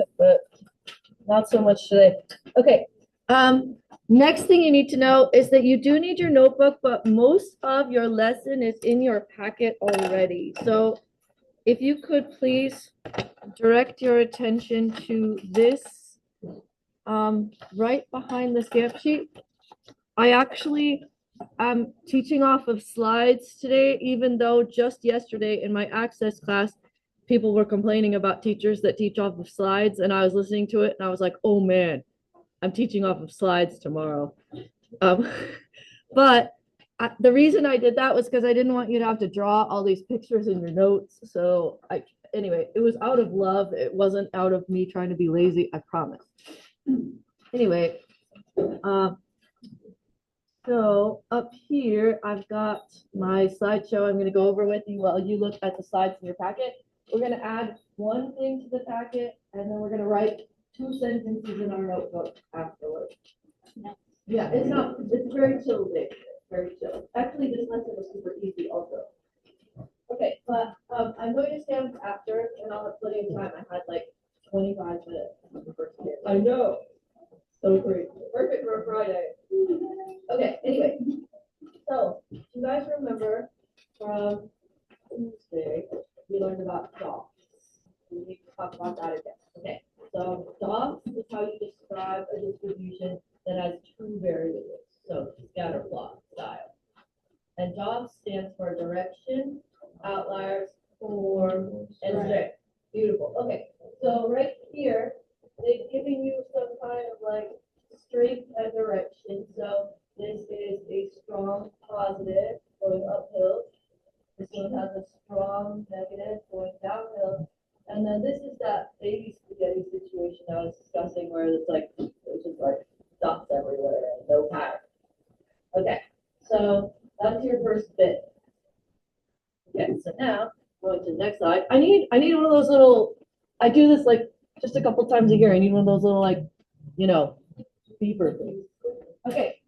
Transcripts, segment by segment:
bit, but not so much today. Okay. Next thing you need to know is that you do need your notebook, but most of your lesson is in your packet already. So if you could please direct your attention to this right behind the stamp sheet. I actually am teaching off of slides today, even though just yesterday in my access class, people were complaining about teachers that teach off of slides, and I was listening to it and I was like, oh man, I'm teaching off of slides tomorrow. Um, but the reason I did that was because I didn't want you to have to draw all these pictures in your notes. So anyway, it was out of love. It wasn't out of me trying to be lazy, I promise. Anyway, so up here, I've got my slideshow I'm going to go over with you while you look at the slides in your packet. We're going to add one thing to the packet, and then we're going to write 2 sentences in our notebook afterwards. Yeah, it's very chill day. Very chill. Actually, this lesson was super easy also. Okay, but I'm going to stand after, and I'll have plenty of time. I had like 25 minutes on the first day. I know. So great. Perfect for a Friday. Okay, anyway. So, you guys remember from Tuesday, we learned about dogs. We need to talk about that again. Okay, so dogs is how you describe a distribution that has 2 variables. So, scatter plot style. And dogs stands for direction, outliers, form, and strength. Beautiful. Okay, so right here, they've given you some kind of like strength and direction. So this is a strong positive going uphill. This one has a strong negative going downhill. And then this is that baby spaghetti situation I was discussing where it's like, there's just like dots everywhere and no pattern. Okay, so that's your first bit. Okay, so now going to the next slide. I need one of those little, I do this like just a couple times a year. I need one of those little like, beeper things. Okay.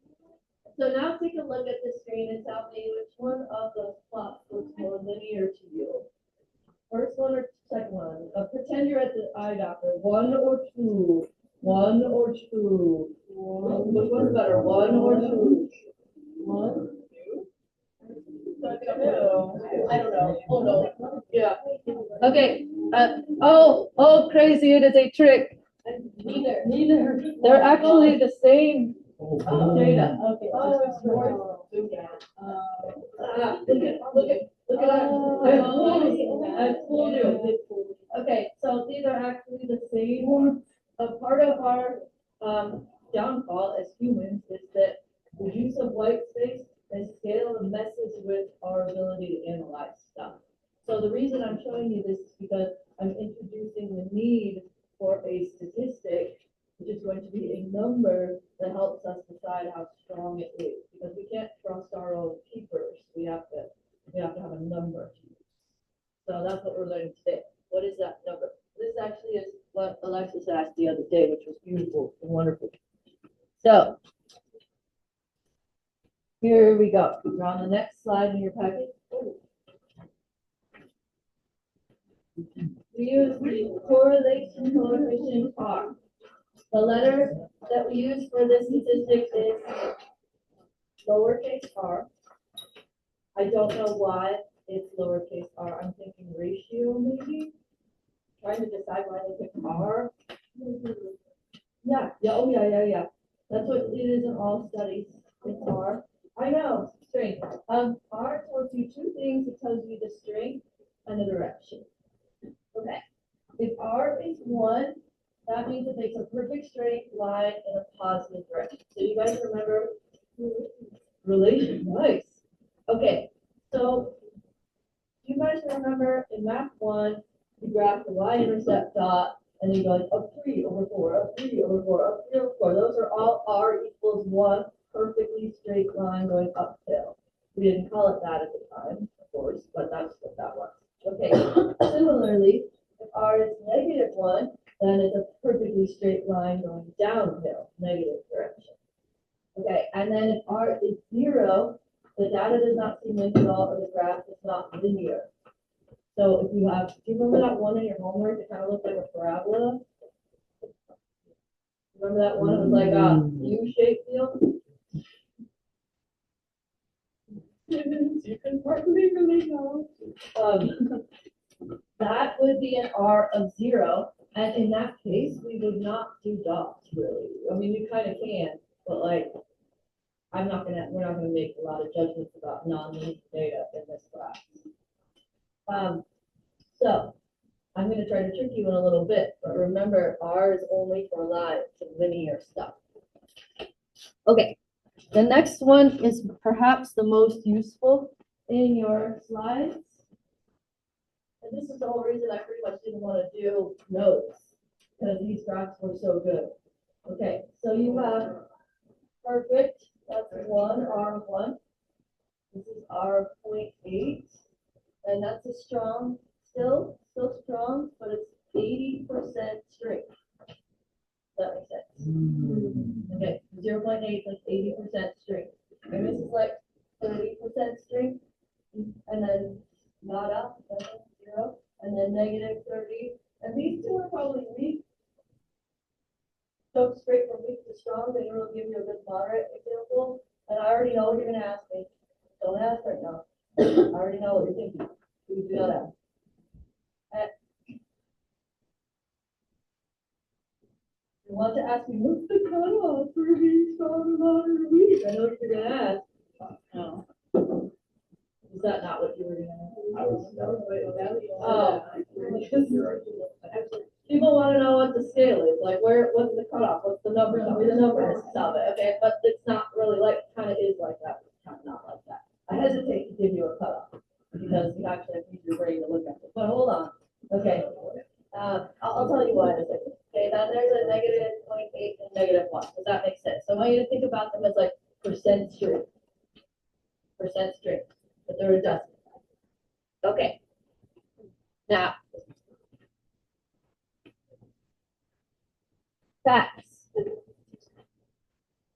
So now take a look at the screen and tell me which one of those plots looks more linear to you. First one or second one? Pretend you're at the eye doctor. 1 or 2? 1 or 2? Which one's better? 1 or 2? 1? I don't know. Oh no. Yeah. Okay. Oh, crazy! It is a trick. Neither. They're actually the same data. Okay. Oh, it's more. Look at that. I fooled you. Okay, so these are actually the same. A part of our downfall as humans is that the use of white space and scale messes with our ability to analyze stuff. So the reason I'm showing you this is because I'm introducing the need for a statistic, which is going to be a number that helps us decide how strong it is. Because we can't trust our own keepers. We have to have a number. So that's what we're learning today. What is that number? This actually is what Alexis asked the other day, which was beautiful and wonderful. So here we go. We're on the next slide in your packet. We use the correlation coefficient R. The letter that we use for this statistic is lowercase r. I don't know why it's lowercase r. I'm thinking ratio maybe. Trying to decide why they pick r. Yeah. That's what it is in all studies. It's r. I know. Strength. R tells you 2 things. It tells you the strength and the direction. Okay. If r is 1, that means it makes a perfect straight line in a positive direction. So you guys remember relation? Nice. Okay. So you guys remember in Math 1, you graph the y-intercept dot, and then you go like up 3 over 4, up 3 over 4, up 3 over 4. Those are all r equals 1, perfectly straight line going uphill. We didn't call it that at the time, of course, but that's what that was. Okay. Similarly, if r is -1, then it's a perfectly straight line going downhill, negative direction. Okay, and then if r is 0, the data does not seem linked at all, or the graph is not linear. So if you have, do you remember that one in your homework that kind of looked like a parabola? Remember that one? It was like a U-shaped deal. You can hardly really know. That would be an R of 0, and in that case, we would not do dots really. I mean, you kind of can, but like, we're not gonna make a lot of judgments about non-linear data in this class. So I'm gonna try to trick you in a little bit, but remember, R is only for lines and linear stuff. Okay, the next one is perhaps the most useful in your slides. And this is the whole reason I pretty much didn't want to do notes, because these graphs were so good. Okay, so you have perfect, that's 1, R of 1. This is R of 0.8, and that's a strong, still strong, but it's 80% strength. Does that make sense? Okay, 0.8 is like 80% strength. And this is like 30% strength, and then not up, 0, and then -30. And these two are probably weak. So straight from weak to strong, they will give you a good moderate example. And I already know what you're going to ask me. Don't ask right now. I already know what you're thinking. You do not ask. You want to ask me, what's the cutoff for being strong, moderate, or weak? I know what you're going to ask. No. Is that not what you were going to ask? Oh. People want to know what the scale is, like what's the cutoff, what's the number, tell me the number of it, okay? But it's not really like, kind of is like that, but kind of not like that. I hesitate to give you a cutoff because you actually have to use your brain to look at it. But hold on, okay? I'll tell you why in a second. Okay, then there's a -0.8 and -1. Does that make sense? So I want you to think about them as like percent strength, but they're a decimal. Okay. Now. Facts.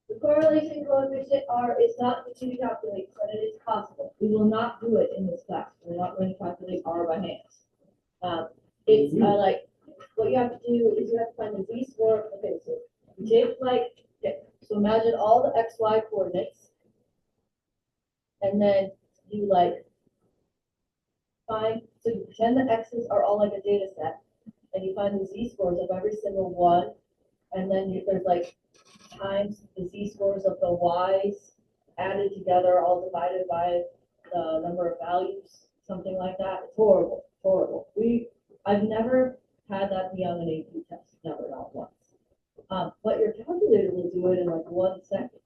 The correlation coefficient R is not easy to calculate, but it is possible. We will not do it in this class. We're not going to calculate R by hand. It's like, what you have to do is you have to find the z-score. Okay, so you take like, okay, so imagine all the xy coordinates, and then you like find, so you pretend the x's are all like a data set, and you find the z-scores of every single one. And then there's like times the z-scores of the y's added together, all divided by the number of values, something like that. It's horrible, horrible. I've never had that be on an AP test, never, not once. But your calculator will do it in like 1 second.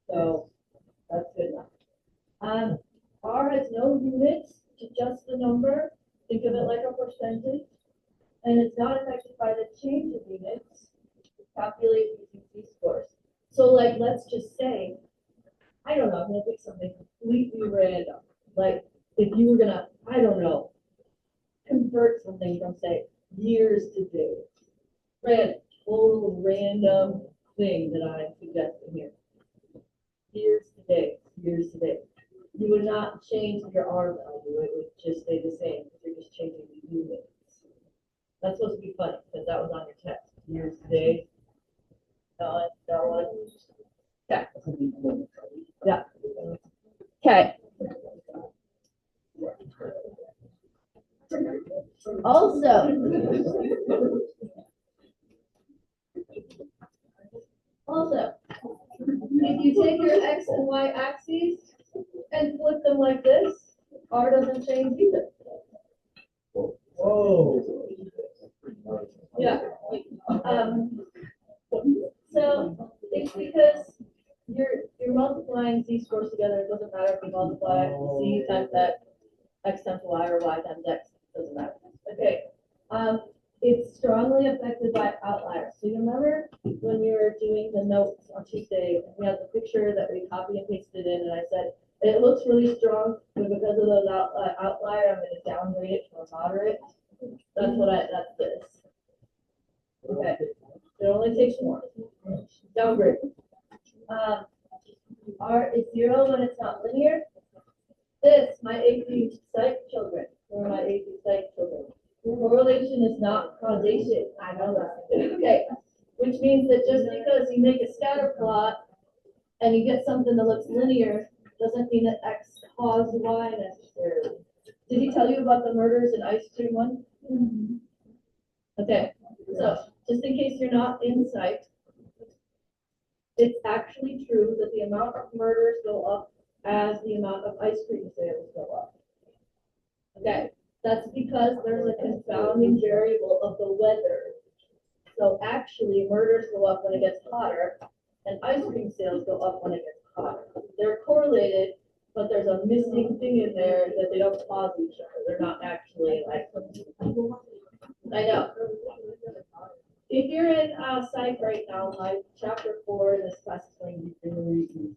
So that's good enough. R has no units, just the number. Think of it like a percentage. And it's not affected by the change of units. Calculate using z-scores. So like, let's just say, I don't know, I'm gonna pick something completely random. Like if you were gonna, I don't know, convert something from say years to days. Random, total random thing that I'm suggesting here. Years to days, years to days. You would not change your R value, it would just stay the same because you're just changing the units. That's supposed to be funny because that was on your test. Years to days. No one. Okay. Yeah. Okay. Also, if you take your x and y axes and flip them like this, R doesn't change either. Whoa. Yeah. So it's because you're multiplying z-scores together. It doesn't matter if you multiply z times x times y, or y times x. It doesn't matter. Okay. It's strongly affected by outliers. So you remember when we were doing the notes on Tuesday, we had the picture that we copy and pasted in, and I said it looks really strong, but because of those outlier, I'm going to downgrade it to a moderate. That's this. Okay. It only takes one. Downgrade. R is 0 when it's not linear. This, my AP Psych children, or my AP Psych children. Correlation is not causation. I know that. Okay. Which means that just because you make a scatter plot and you get something that looks linear, doesn't mean that X caused Y necessarily. Did he tell you about the murders in Ice Cream 1? Mm-hmm. Okay, so just in case you're not in sight, it's actually true that the amount of murders go up as the amount of ice cream sales go up. Okay, that's because there's a confounding variable of the weather. So actually, murders go up when it gets hotter, and ice cream sales go up when it gets hotter. They're correlated, but there's a missing thing in there that they don't cause each other. They're not actually like, I know. If you're in psych right now, like chapter 4 in this class is going to be very easy.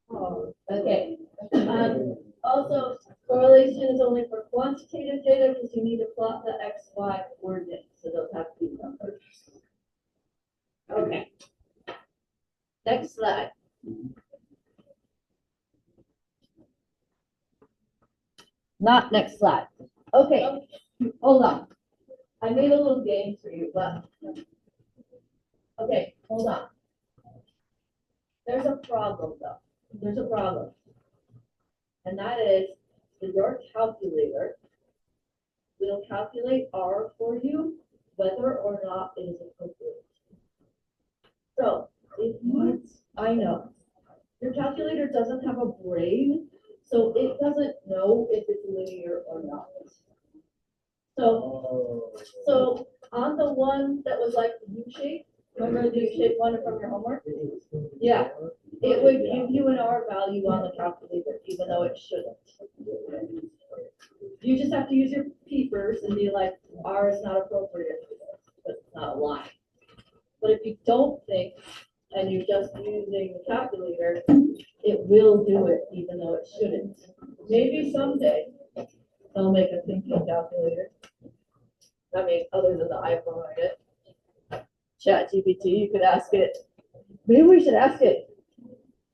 Oh, okay. Also, correlation is only for quantitative data because you need to plot the X, Y coordinates. So those have to be numbers. Okay. Next slide. Not next slide. Okay. Hold on. I made a little game for you, but okay, hold on. There's a problem though. There's a problem. And that is that your calculator will calculate R for you whether or not it is appropriate. So if you, I know, your calculator doesn't have a brain, so it doesn't know if it's linear or not. So on the one that was like the U-shape, remember the U-shape one from your homework? Yeah, it would give you an R value on the calculator, even though it shouldn't. You just have to use your peepers and be like, R is not appropriate for this, but it's not a line. But if you don't think, and you're just using the calculator, it will do it, even though it shouldn't. Maybe someday they'll make a thinking calculator. I mean, other than the iPhone, I guess. ChatGPT, you could ask it. Maybe we should ask it.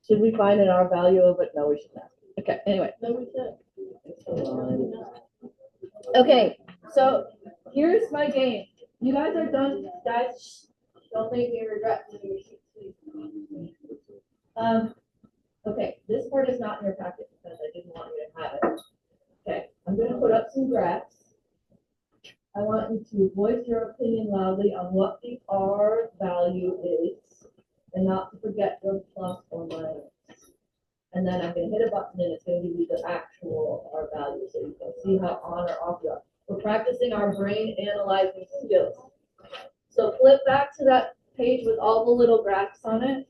Should we find an R value of it? No, we shouldn't ask it. Okay, anyway. No, we should. Okay, so here's my game. You guys are done, guys. Don't make me regret doing your sheets, please. Okay, this part is not in your packet because I didn't want you to have it. Okay, I'm going to put up some graphs. I want you to voice your opinion loudly on what the R value is, and not to forget the plus or minus. And then I'm going to hit a button, and it's going to give you the actual R value, so you can see how on or off you are. We're practicing our brain analyzing skills. So flip back to that page with all the little graphs on it.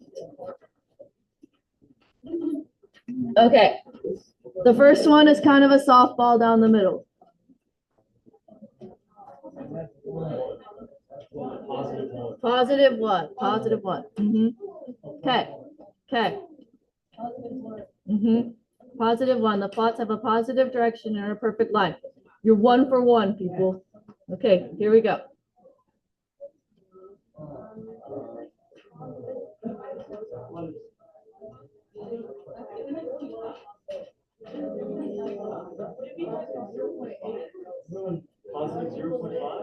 Okay, the first one is kind of a softball down the middle. Positive one. Okay. Positive one. The plots have a positive direction and a perfect line. You're 1 for 1, people. Okay, here we go. Positive 0.5?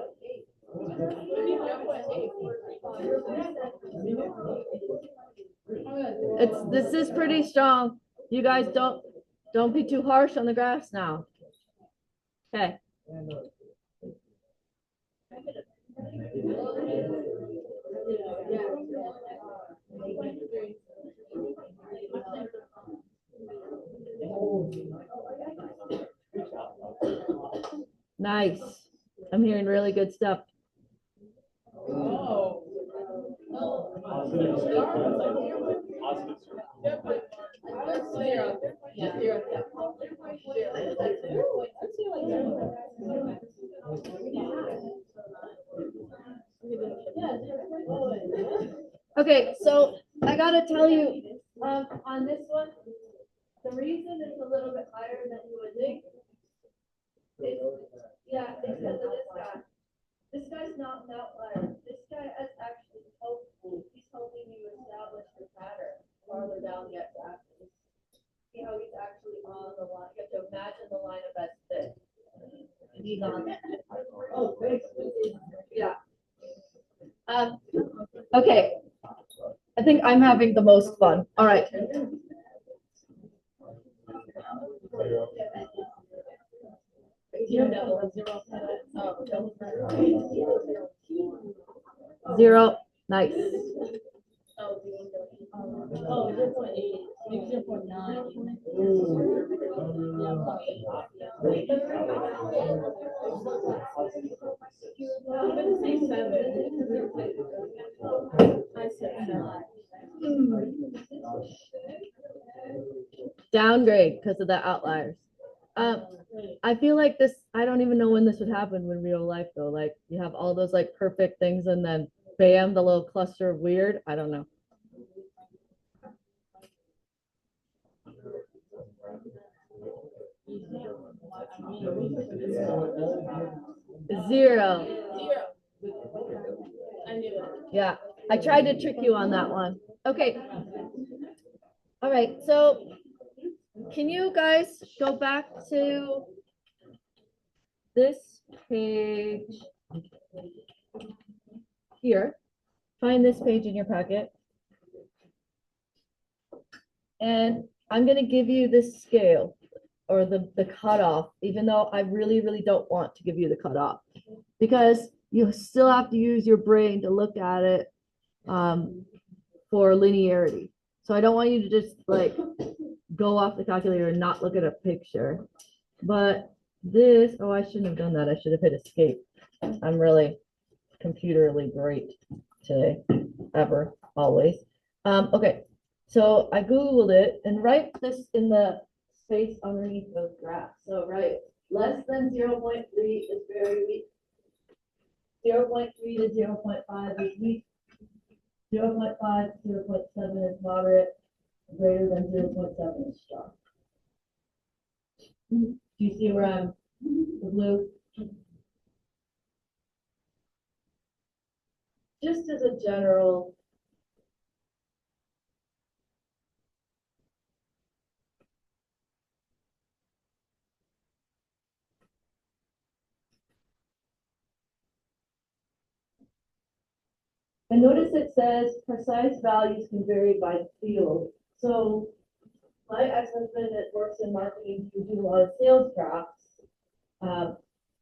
This is pretty strong. You guys don't be too harsh on the graphs now. Okay. Nice. I'm hearing really good stuff. Oh. Okay, so I gotta tell you, on this one, the reason it's a little bit higher than you would think is, yeah, because of this guy. This guy's not an outlier. This guy is actually helpful. He's helping you establish your pattern farther down the x-axis. See how he's actually on the line. You have to imagine the line of best fit. He's on there. Oh, thanks. Yeah. Okay. I think I'm having the most fun. All right. Zero. Nice. Oh, 0.8, maybe 0.9. I'm gonna say 7. I said 9. Downgrade because of the outliers. I feel like this, I don't even know when this would happen in real life though. Like you have all those like perfect things and then bam, the little cluster of weird. I don't know. Zero. I knew it. Yeah, I tried to trick you on that one. Okay. All right, so can you guys go back to this page here? Find this page in your packet. And I'm going to give you this scale or the cutoff, even though I really, really don't want to give you the cutoff because you still have to use your brain to look at it for linearity. So I don't want you to just like go off the calculator and not look at a picture. But this, oh, I shouldn't have done that. I should have hit escape. I'm really computerly great today, ever, always. Okay, so I Googled it and write this in the space underneath those graphs. So write less than 0.3 is very weak. 0.3 to 0.5 is weak. 0.5 to 0.7 is moderate. Greater than 0.7 is strong. Do you see where I'm the blue? Just as a general. And notice it says precise values can vary by field. So my ex-husband that works in marketing, we do a lot of sales drafts.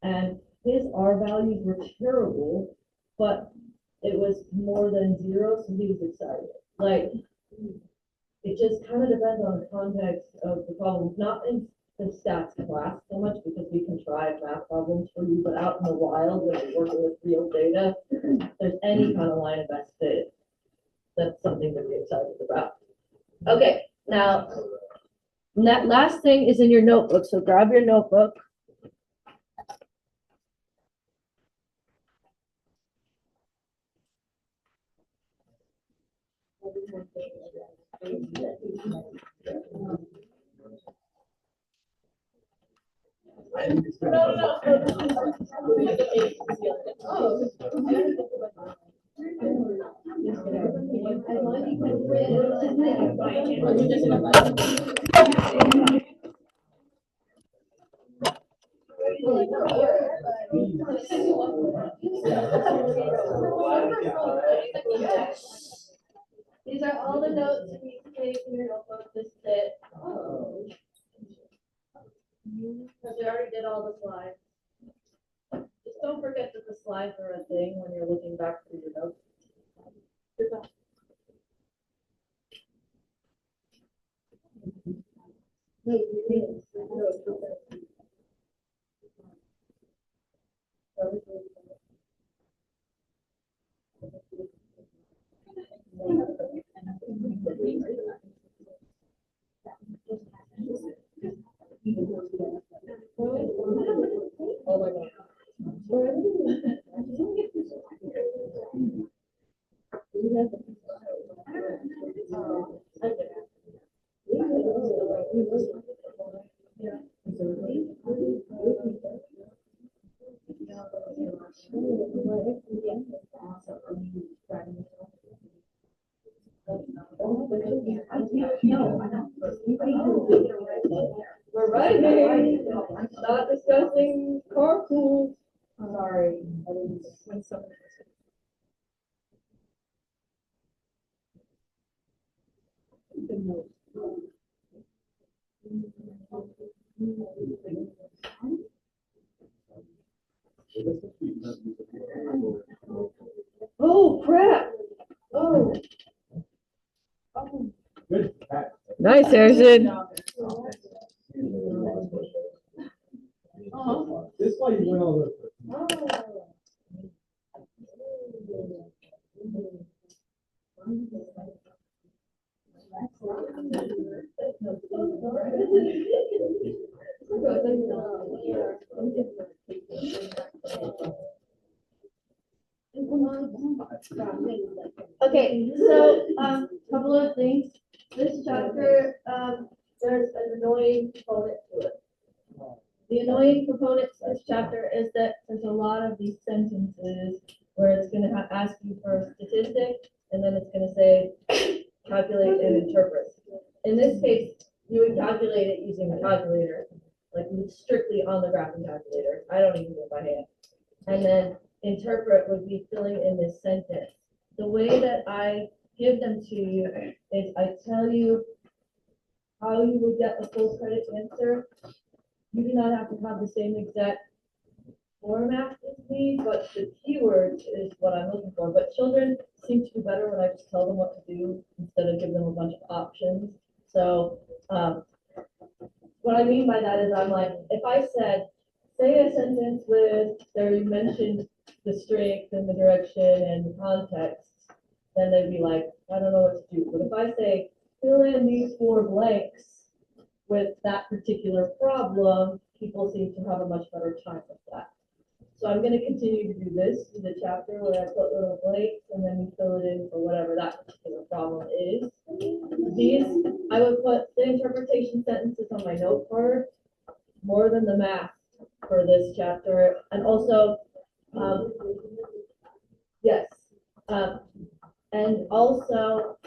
And his R values were terrible, but it was more than 0, so he was excited. Like, it just kind of depends on the context of the problem, not in the stats class so much because we can try math problems for you, but out in the wild when you're working with real data, if there's any kind of line of best fit, that's something to be excited about. Okay, now that last thing is in your notebook, so grab your notebook. These are all the notes you need to take in your notebook. This is it. Because we already did all the slides. Just don't forget that the slides are a thing when you're looking back through your notes. Oh my God. We're right, not discussing carpools. Sorry. Oh, crap. Oh. Good. Nice, Harrison. This is why you win all the. Okay, so, couple of things. This chapter, there's an annoying component to it. The annoying component to this chapter is that there's a lot of these sentences where it's gonna ask you for a statistic, and then it's gonna say, calculate and interpret. In this case, you would calculate it using a calculator, like strictly on the graphing calculator. I don't even do it by hand. And then interpret would be filling in this sentence. The way that I give them to you is I tell you how you would get a full credit answer. You do not have to have the same exact format as me, but the keywords is what I'm looking for. But children seem to do better when I just tell them what to do instead of give them a bunch of options. So what I mean by that is I'm like, if I said, say a sentence with, there you mentioned the strength and the direction and the context, then they'd be like, I don't know what to do. But if I say, fill in these 4 blanks with that particular problem, people seem to have a much better time with that. So I'm going to continue to do this in the chapter where I put little blanks and then you fill it in for whatever that particular problem is. These, I would put the interpretation sentences on my note card more than the math for this chapter. And also, yes, and also,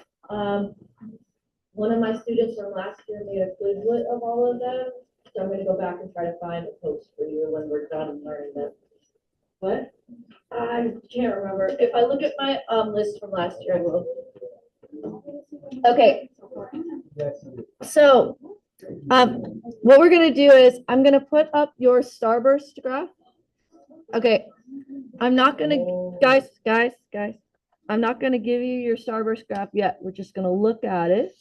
one of my students from last year made a Quizlet of all of them. So I'm going to go back and try to find a post for you when we're done learning them. What? I can't remember. If I look at my list from last year, I will. Okay. So, what we're going to do is I'm going to put up your starburst graph. Okay. I'm not going to, guys, I'm not going to give you your starburst graph yet. We're just going to look at it.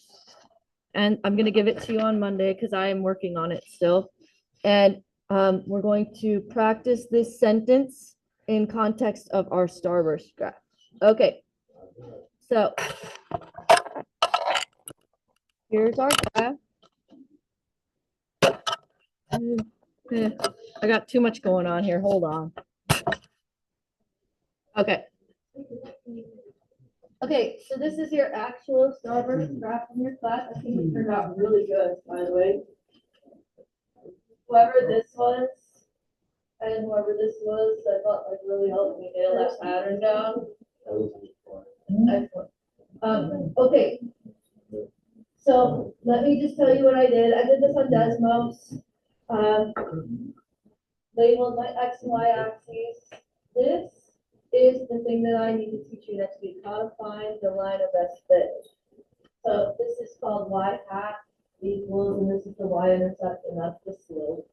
And I'm going to give it to you on Monday because I am working on it still. And we're going to practice this sentence in context of our starburst graph. Okay. So here's our graph. I got too much going on here. Hold on. Okay. Okay, so this is your actual starburst graph from your class. I think it turned out really good, by the way. Whoever this was and whoever this was, I thought like really helped me nail that pattern down. Excellent. Okay. So let me just tell you what I did. I did this on Desmos. Labeled my X and Y axes. This is the thing that I need to teach you next week, how to find the line of best fit. So this is called y hat equals, and this is the y-intercept, and that's the slope.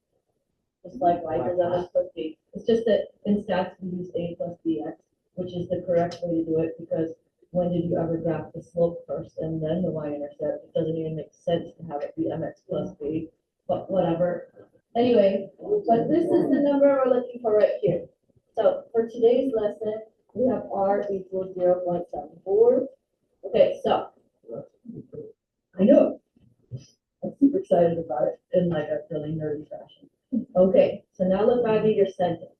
Just like y is mx plus b. It's just that in stats we use a plus bx, which is the correct way to do it, because when did you ever graph the slope first and then the y-intercept? It doesn't even make sense to have it be mx plus b, but whatever. Anyway, but this is the number we're looking for right here. So for today's lesson, we have r equals 0.74. Okay, so I know I'm super excited about it in like a really nerdy fashion. Okay, so now look back at your sentence.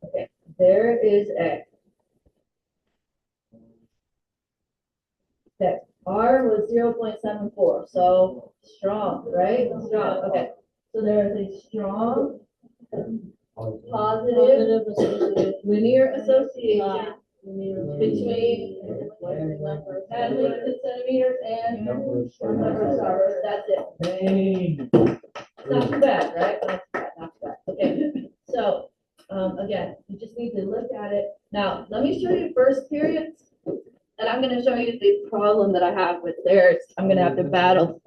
Okay, there is a. Okay, r was 0.74, so strong, right? Strong. Okay, so there is a strong positive linear association between at least in centimeters and number of starbursts. That's it. Not too bad, right? Not too bad, not too bad. Okay, so again, you just need to look at it. Now, let me show you first periods, and I'm gonna show you the problem that I have with theirs. I'm gonna have to battle.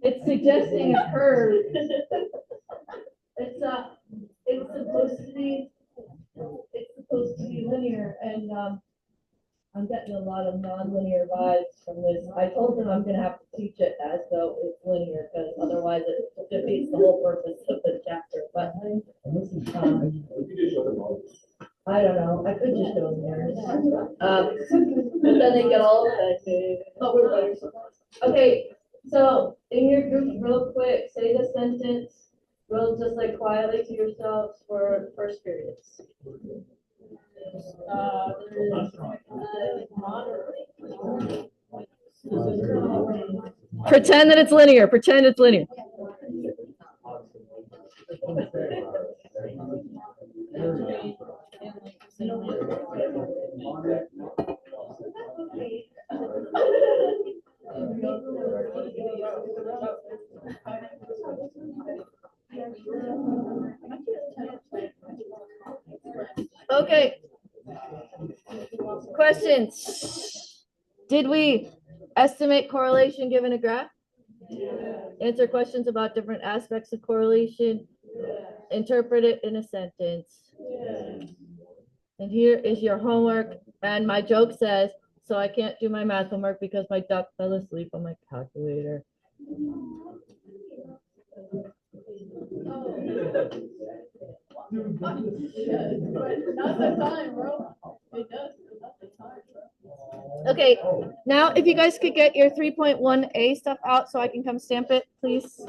It's suggesting a curve. It's supposed to be linear, and I'm getting a lot of non-linear vibes from this. I told them I'm gonna have to teach it as though it's linear, because otherwise it defeats the whole purpose of the chapter, but I don't know, I could just show them theirs. But then they get all affected. Okay, so in your group, real quick, say the sentence, real just like quietly to yourselves for first periods. Pretend that it's linear, pretend it's linear. Okay. Questions? Did we estimate correlation given a graph? Answer questions about different aspects of correlation. Interpret it in a sentence. And here is your homework. And my joke says, so I can't do my math homework because my duck fell asleep on my calculator. Not the time, bro. It does. Not the time, bro. Okay, now if you guys could get your 3.1A stuff out so I can come stamp it, please.